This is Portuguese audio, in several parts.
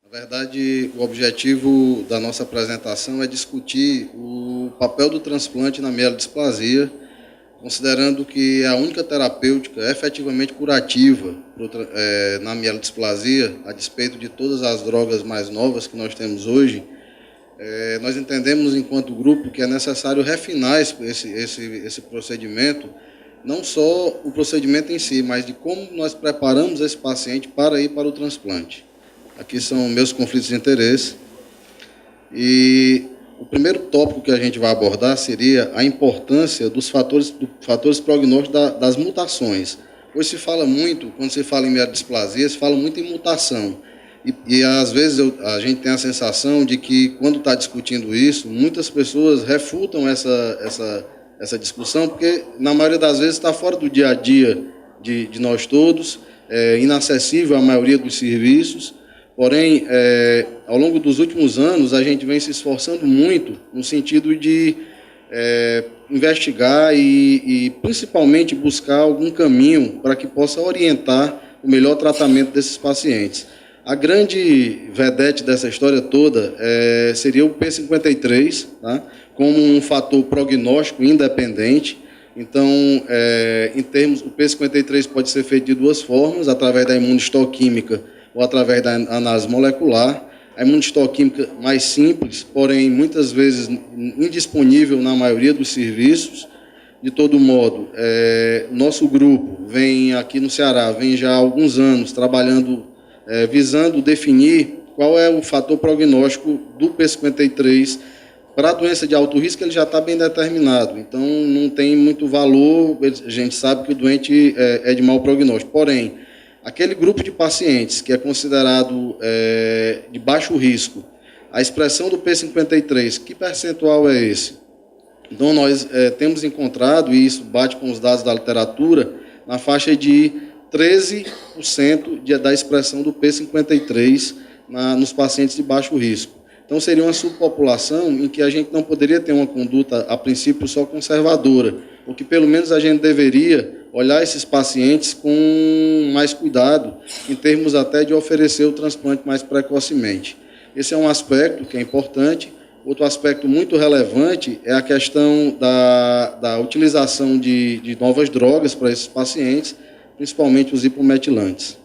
Na verdade, o objetivo da nossa apresentação é discutir o papel do transplante na mielodisplasia, considerando que é a única terapêutica efetivamente curativa na mielodisplasia, a despeito de todas as drogas mais novas que nós temos hoje. Nós entendemos, enquanto grupo, que é necessário refinar esse procedimento, não só o procedimento em si, mas de como nós preparamos esse paciente para ir para o transplante. Aqui são meus conflitos de interesse. E o primeiro tópico que a gente vai abordar seria a importância dos fatores prognósticos das mutações. Hoje se fala muito, quando se fala em mielodisplasia, se fala muito em mutação. E às vezes a gente tem a sensação de que, quando está discutindo isso, muitas pessoas refutam essa discussão, porque, na maioria das vezes, está fora do dia a dia de nós todos, inacessível à maioria dos serviços. Porém, ao longo dos últimos anos, a gente vem se esforçando muito no sentido de investigar e principalmente buscar algum caminho para que possa orientar o melhor tratamento desses pacientes. A grande vedete dessa história toda seria o P53, tá? Como um fator prognóstico independente. Então, em termos, o P53 pode ser feito de duas formas, através da imunistoquímica ou através da análise molecular. A imunistoquímica mais simples, porém, muitas vezes indisponível na maioria dos serviços. De todo modo, nosso grupo vem aqui no Ceará, vem já há alguns anos trabalhando, visando definir qual é o fator prognóstico do P53. Para a doença de alto risco, ele já está bem determinado, então não tem muito valor, a gente sabe que o doente é de mau prognóstico. Porém, aquele grupo de pacientes que é considerado de baixo risco, a expressão do P53, que percentual é esse? Então, nós temos encontrado, e isso bate com os dados da literatura, na faixa de 13% da expressão do P53 nos pacientes de baixo risco. Então, seria uma subpopulação em que a gente não poderia ter uma conduta, a princípio, só conservadora, ou que, pelo menos, a gente deveria olhar esses pacientes com mais cuidado, em termos até de oferecer o transplante mais precocemente. Esse é um aspecto que é importante. Outro aspecto muito relevante é a questão da utilização de novas drogas para esses pacientes, principalmente os hipometilantes.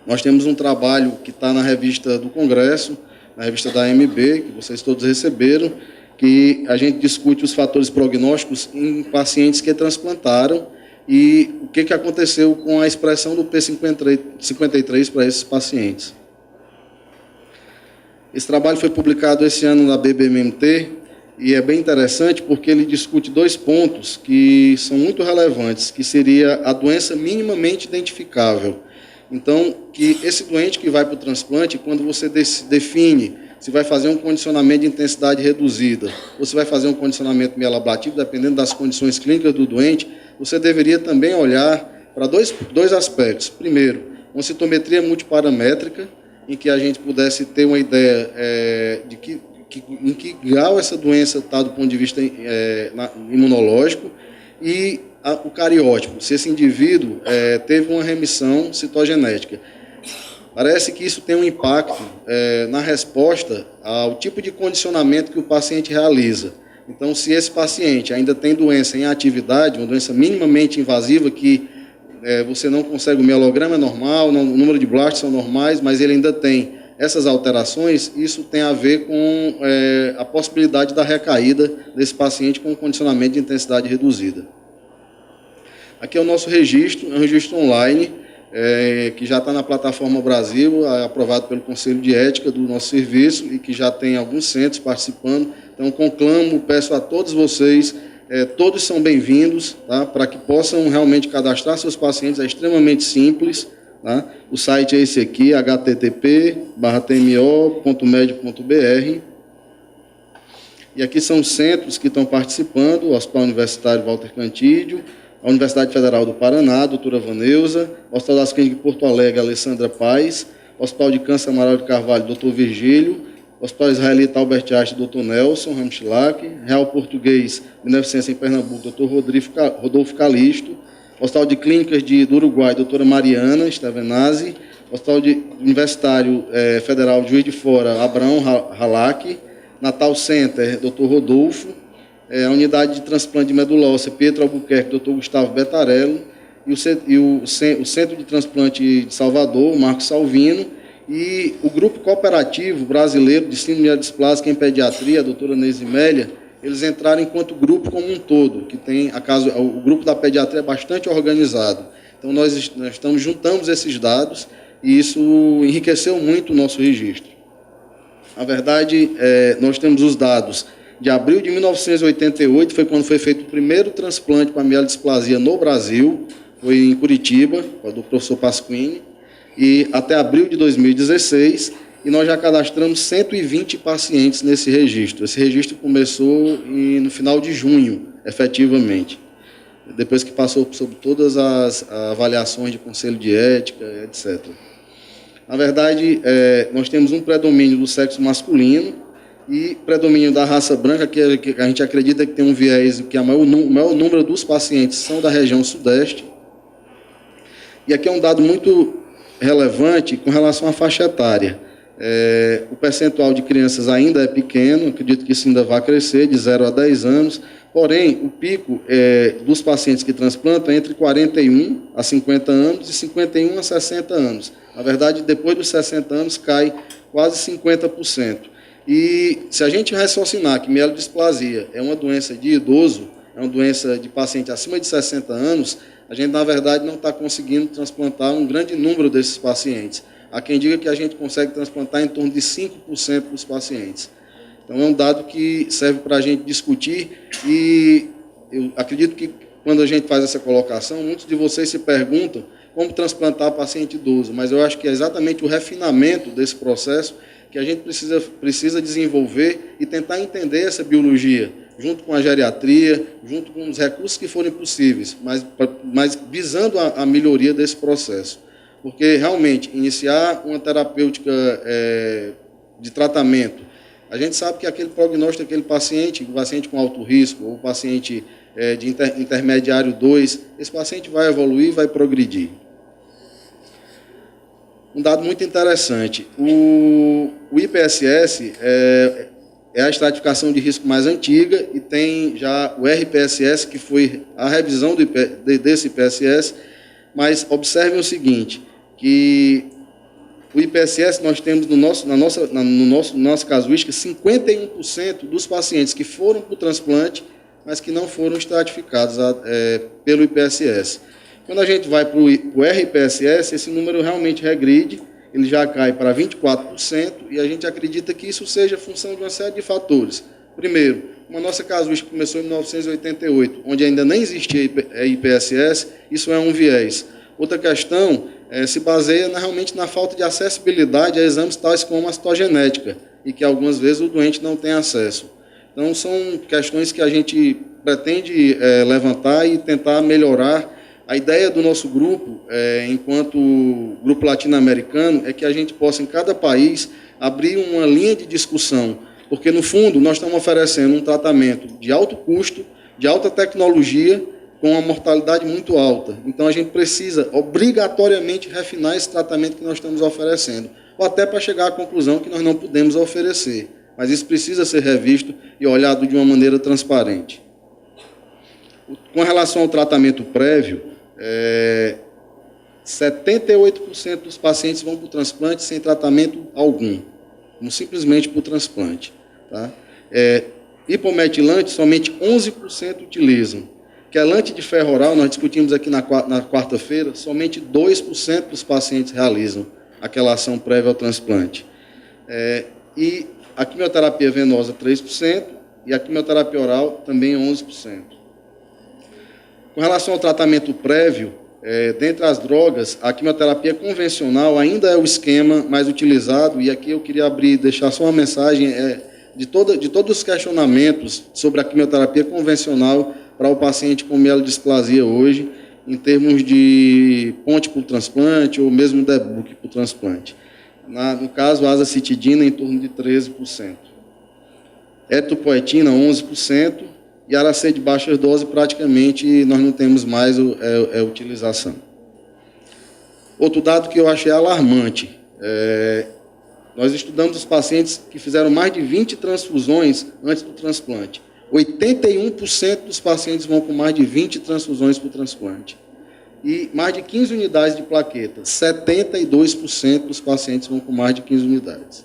Nós temos um trabalho que está na revista do Congresso, na revista da AMB, que vocês todos receberam, que a gente discute os fatores prognósticos em pacientes que transplantaram e o que aconteceu com a expressão do P53 para esses pacientes. Esse trabalho foi publicado esse ano na BBMT e é bem interessante porque ele discute dois pontos que são muito relevantes, que seria a doença minimamente identificável. Então, que esse doente que vai para o transplante, quando você define se vai fazer um condicionamento de intensidade reduzida ou se vai fazer um condicionamento mieloablativo, dependendo das condições clínicas do doente, você deveria também olhar para dois aspectos. Primeiro, uma citometria multiparamétrica, em que a gente pudesse ter uma ideia em que grau essa doença está do ponto de vista imunológico, e o cariótipo, se esse indivíduo teve uma remissão citogenética. Parece que isso tem um impacto na resposta ao tipo de condicionamento que o paciente realiza. Então, se esse paciente ainda tem doença em atividade, uma doença minimamente invasiva, que você não consegue, o mielograma é normal, o número de blastos são normais, mas ele ainda tem essas alterações, isso tem a ver com a possibilidade da recaída desse paciente com condicionamento de intensidade reduzida. Aqui é o nosso registro, é um registro online, que já está na plataforma Brasil, aprovado pelo Conselho de Ética do nosso serviço e que já tem alguns centros participando. Então, conclamo, peço a todos vocês, todos são bem-vindos, tá, para que possam realmente cadastrar seus pacientes, é extremamente simples. Tá? O site é esse aqui, http://tmo.med.br. E aqui são os centros que estão participando: o Hospital Universitário Walter Cantídio, a Universidade Federal do Paraná, doutora Vaneuza, o Hospital das Clínicas de Porto Alegre, Alessandra Paes, o Hospital de Câncer Amaral de Carvalho, doutor Virgílio, o Hospital Israelita Albert Einstein, doutor Nelson Ramschlack, Real Português Beneficência em Pernambuco, doutor Rodolfo Calisto, Hospital de Clínicas do Uruguai, doutora Mariana Stevenazzi, Hospital Universitário Federal de Juiz de Fora, Abraão Halak, Natal Center, doutor Rodolfo, a Unidade de Transplante de Medula Óssea, Pietro Albuquerque, doutor Gustavo Betarello, e o Centro de Transplante de Salvador, Marcos Salvino, e o Grupo Cooperativo Brasileiro de Síndrome Displásica em Pediatria, a doutora Neizimélia, eles entraram enquanto grupo como um todo, que tem, o grupo da pediatria é bastante organizado. Então, nós juntamos esses dados e isso enriqueceu muito o nosso registro. Na verdade, nós temos os dados de abril de 1988, foi quando foi feito o primeiro transplante para mielodisplasia no Brasil, foi em Curitiba, do professor Pasquini, e até abril de 2016, e nós já cadastramos 120 pacientes nesse registro. Esse registro começou no final de junho, efetivamente, depois que passou sobre todas as avaliações de conselho de ética, etc. Na verdade, nós temos um predomínio do sexo masculino e predomínio da raça branca, que a gente acredita que tem um viés, que o maior número dos pacientes são da região sudeste. E aqui é um dado muito relevante com relação à faixa etária. O percentual de crianças ainda é pequeno, acredito que isso ainda vai crescer, de 0 a 10 anos, porém, o pico dos pacientes que transplantam é entre 41 a 50 anos e 51 a 60 anos. Na verdade, depois dos 60 anos, cai quase 50%. E se a gente raciocinar que mielodisplasia é uma doença de idoso, é uma doença de paciente acima de 60 anos, a gente, na verdade, não está conseguindo transplantar um grande número desses pacientes. Há quem diga que a gente consegue transplantar em torno de 5% dos pacientes. Então, é um dado que serve para a gente discutir e eu acredito que, quando a gente faz essa colocação, muitos de vocês se perguntam como transplantar paciente idoso, mas eu acho que é exatamente o refinamento desse processo que a gente precisa desenvolver e tentar entender essa biologia, junto com a geriatria, junto com os recursos que forem possíveis, mas visando a melhoria desse processo. Porque, realmente, iniciar uma terapêutica de tratamento, a gente sabe que aquele prognóstico daquele paciente, o paciente com alto risco, ou o paciente de intermediário 2, esse paciente vai evoluir, vai progredir. Um dado muito interessante, o IPSS é a estratificação de risco mais antiga e tem já o RPSS, que foi a revisão desse IPSS, mas observem o seguinte, que o IPSS nós temos na nossa casuística 51% dos pacientes que foram para o transplante, mas que não foram estratificados pelo IPSS. Quando a gente vai para o RPSS, esse número realmente regride, ele já cai para 24%, e a gente acredita que isso seja função de uma série de fatores. Primeiro, uma nossa casuística começou em 1988, onde ainda nem existia IPSS, isso é um viés. Outra questão se baseia realmente na falta de acessibilidade a exames tais como a citogenética, e que algumas vezes o doente não tem acesso. Então, são questões que a gente pretende levantar e tentar melhorar. A ideia do nosso grupo, enquanto grupo latino-americano, é que a gente possa, em cada país, abrir uma linha de discussão, porque, no fundo, nós estamos oferecendo um tratamento de alto custo, de alta tecnologia, com uma mortalidade muito alta. Então, a gente precisa, obrigatoriamente, refinar esse tratamento que nós estamos oferecendo, ou até para chegar à conclusão que nós não podemos oferecer. Mas isso precisa ser revisto e olhado de uma maneira transparente. Com relação ao tratamento prévio, 78% dos pacientes vão para o transplante sem tratamento algum, como simplesmente para o transplante. Tá? Hipometilante, somente 11% utilizam. Quelante de ferro oral, nós discutimos aqui na quarta-feira, somente 2% dos pacientes realizam a quelação prévia ao transplante. E a quimioterapia venosa, 3%, e a quimioterapia oral, também 11%. Com relação ao tratamento prévio, dentre as drogas, a quimioterapia convencional ainda é o esquema mais utilizado, e aqui eu queria deixar só uma mensagem de todos os questionamentos sobre a quimioterapia convencional para o paciente com mielodisplasia hoje, em termos de ponte para o transplante ou mesmo debulk para o transplante. No caso, a azacitidina em torno de 13%. Eritropoetina, 11%. e Aracê de baixa dose, praticamente, nós não temos mais utilização. Outro dado que eu achei alarmante, nós estudamos os pacientes que fizeram mais de 20 transfusões antes do transplante. 81% dos pacientes vão com mais de 20 transfusões para o transplante. E mais de 15 unidades de plaqueta. 72% dos pacientes vão com mais de 15 unidades.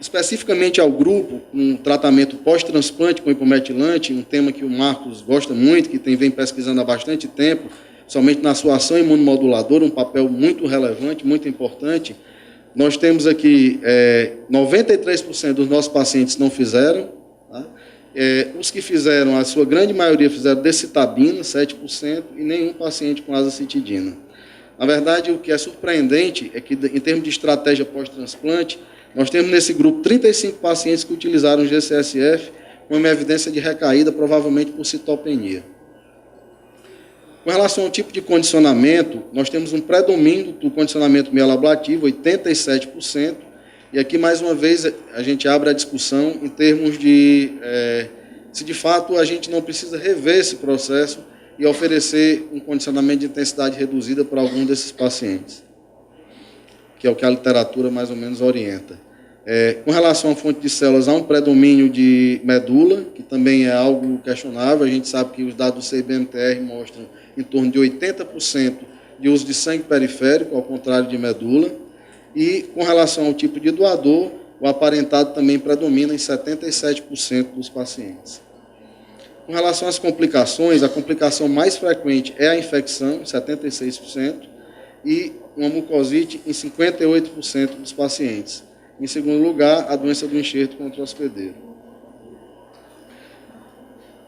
Especificamente ao grupo, um tratamento pós-transplante com hipometilante, um tema que o Marcos gosta muito, que vem pesquisando há bastante tempo, somente na sua ação imunomoduladora, um papel muito relevante, muito importante. Nós temos aqui 93% dos nossos pacientes não fizeram. Tá? Os que fizeram, a sua grande maioria fizeram decitabina, 7%, e nenhum paciente com azacitidina. Na verdade, o que é surpreendente é que, em termos de estratégia pós-transplante, nós temos nesse grupo 35 pacientes que utilizaram G-CSF com uma evidência de recaída, provavelmente por citopenia. Com relação ao tipo de condicionamento, nós temos um predomínio do condicionamento mieloablativo, 87%, e aqui, mais uma vez, a gente abre a discussão em termos de se, de fato, a gente não precisa rever esse processo e oferecer um condicionamento de intensidade reduzida para algum desses pacientes, que é o que a literatura mais ou menos orienta. Com relação à fonte de células, há um predomínio de medula, que também é algo questionável. A gente sabe que os dados do CIBMTR mostram em torno de 80% de uso de sangue periférico, ao contrário de medula. E, com relação ao tipo de doador, o aparentado também predomina em 77% dos pacientes. Com relação às complicações, a complicação mais frequente é a infecção, 76%, e uma mucosite em 58% dos pacientes. Em segundo lugar, a doença do enxerto contra o hospedeiro.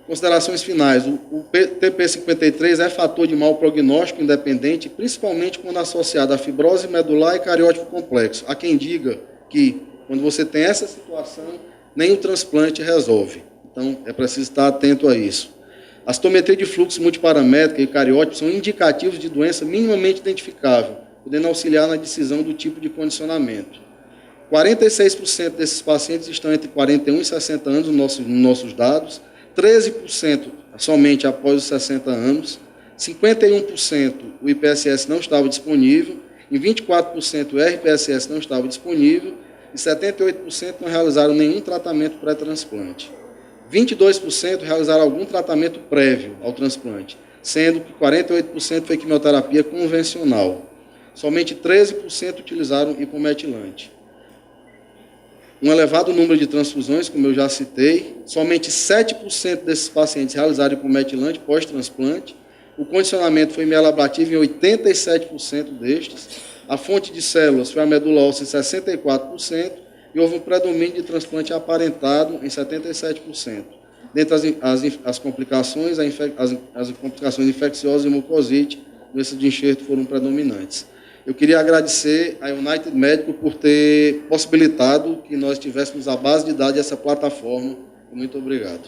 Considerações finais. O TP53 é fator de mau prognóstico independente, principalmente quando associado a fibrose medular e cariótipo complexo. Há quem diga que, quando você tem essa situação, nem o transplante resolve. Então, é preciso estar atento a isso. A citometria de fluxo multiparamétrica e cariótipo são indicativos de doença minimamente identificável, podendo auxiliar na decisão do tipo de condicionamento. 46% desses pacientes estão entre 41 e 60 anos nos nossos dados, 13% somente após os 60 anos, 51% o IPSS não estava disponível, em 24% o RPSS não estava disponível e 78% não realizaram nenhum tratamento pré-transplante. 22% realizaram algum tratamento prévio ao transplante, sendo que 48% foi quimioterapia convencional. Somente 13% utilizaram hipometilante. Um elevado número de transfusões, como eu já citei, somente 7% desses pacientes realizaram hipometilante pós-transplante. O condicionamento foi mieloablativo em 87% destes. A fonte de células foi a medula óssea em 64%, e houve um predomínio de transplante aparentado em 77%. Dentre as complicações, as complicações infecciosas e mucosite, doenças de enxerto foram predominantes. Eu queria agradecer à United Medical por ter possibilitado que nós tivéssemos a base de dados dessa plataforma. Muito obrigado.